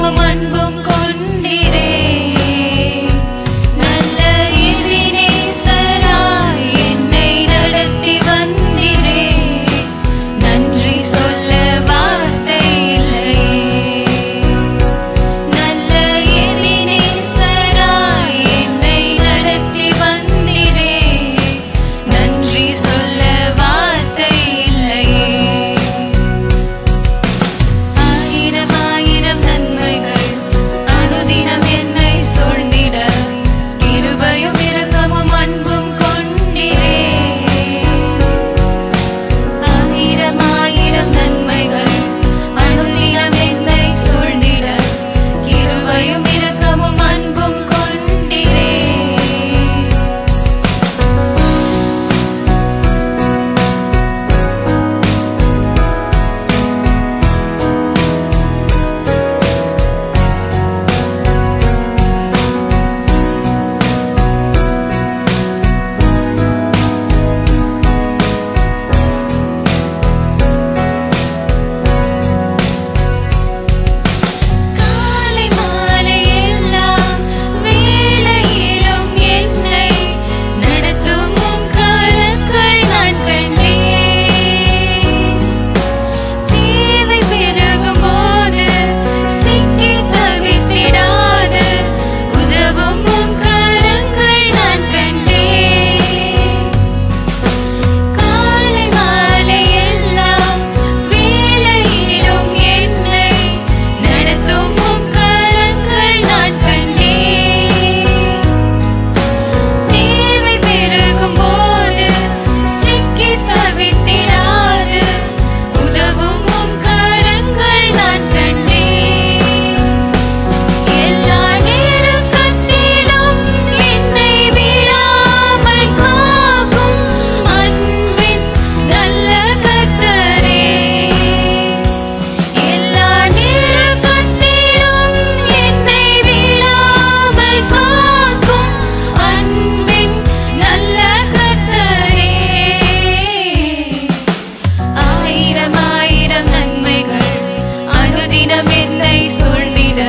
இரக்கமும் அன்பும் கொண்டிரே. நல்ல எபினேசராய் என்னை நடத்தி வந்திரே. நன்றி சொல்ல வார்த்தை இல்லையே. நல்ல எபினேசராய் என்னை நடத்தி வந்திரே. நன்றி சொல்ல வார்த்தை இல்லையே. ஆயிரம் ஆயிரம் நன்மைகள் அனுதினம் என்னை சூழ்ந்திட கிருபையும் இரக்கமும் அன்பும் கொண்டிரே. ஆயிரம் ஆயிரம் நன்மைகள் அனுதினம் என்னை சூழ்ந்திட கிருபையும் இரக்கமும் அன்பும் கொண்டிரே. காலை மாலை எல்லாம் வேளையிலும் என்னை நடத்தும் உம் கரங்கள் நான் கண்டேன். தேவை பெருகும் போது சிக்கி தவித்திடாது உதவும் உம் கரங்கள் நான் கண்டேன். காலை மாலை எல்லாம் வேளையிலும் என்னை நடத்தும் உம் கரங்கள் நான் கண்டேன். தேவை பெருகும் போது சிக்கி தவித்திடாது உதவும் உம் கரங்கள் நான் கண்டேன். எல்லா நெருக்கத்திலும் என்னை விடாமல் காக்கும் அன்பின் நல்ல கர்த்தரே. எல்லா நெருக்கத்திலும் என்னை விடாமல் காக்கும் அன்பின் நல்ல கர்த்தரே. ஆயிரம் ஆயிரம் நன்மைகள் அனுதினம் என்னை சூழ்ந்திட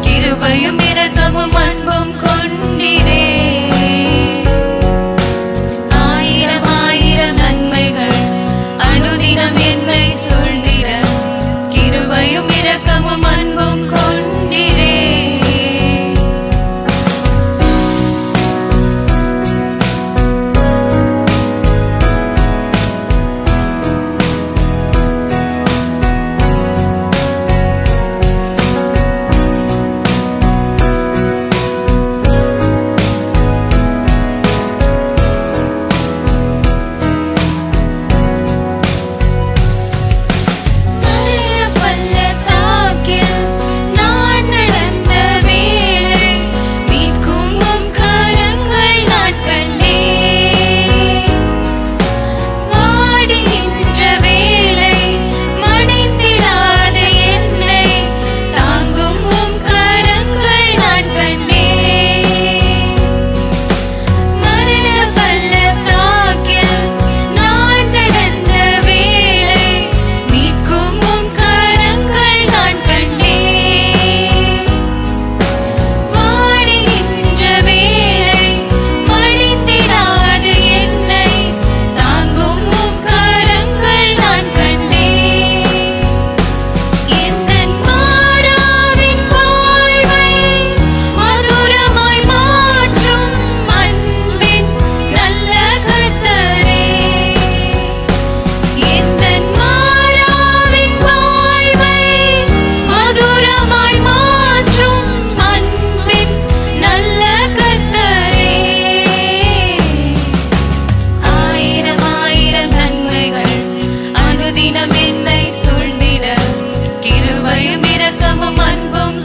கிருபையும் இரக்கமும் அன்பும் கொண்டிரே. ஆயிரம் ஆயிரம் நன்மைகள் அனுதினம் என்னை சூழ்ந்திட கிருபையும் இரக்கமும் அன்பும் கொண்டிரே. மரண பள்ளத்தாக்கில் நான் நடந்த வேளை மீட்கும் உம் கரங்கள் நான் கண்டேன். வாடி நின்ற வேளை மடிந்திடாத என்னை தாங்கும் உம் கரங்கள் நான் கண்டேன். மரண பள்ளத்தாக்கில் நான் நடந்த வேளை மீட்கும் உம் கரங்கள் நான் கண்டேன். வாடி நின்ற வேளை மடிந்திடாத என்னை தாங்கும் உம் கரங்கள் நான் கண்டேன். எந்தன் மாறாவின் வாழ்வை மதுரமாய் மாற்றும் அன்பின் நல்ல கர்த்தரே. எந்தன் மாறாவின் வாழ்வை மதுரமாய் மாற்றும் அன்பின் நல்ல கர்த்தரே. ஆயிரம் ஆயிரம் நன்மைகள் அனுதினம் என்னை சூழ்ந்திட கிருபையும் இரக்கமும் அன்பும்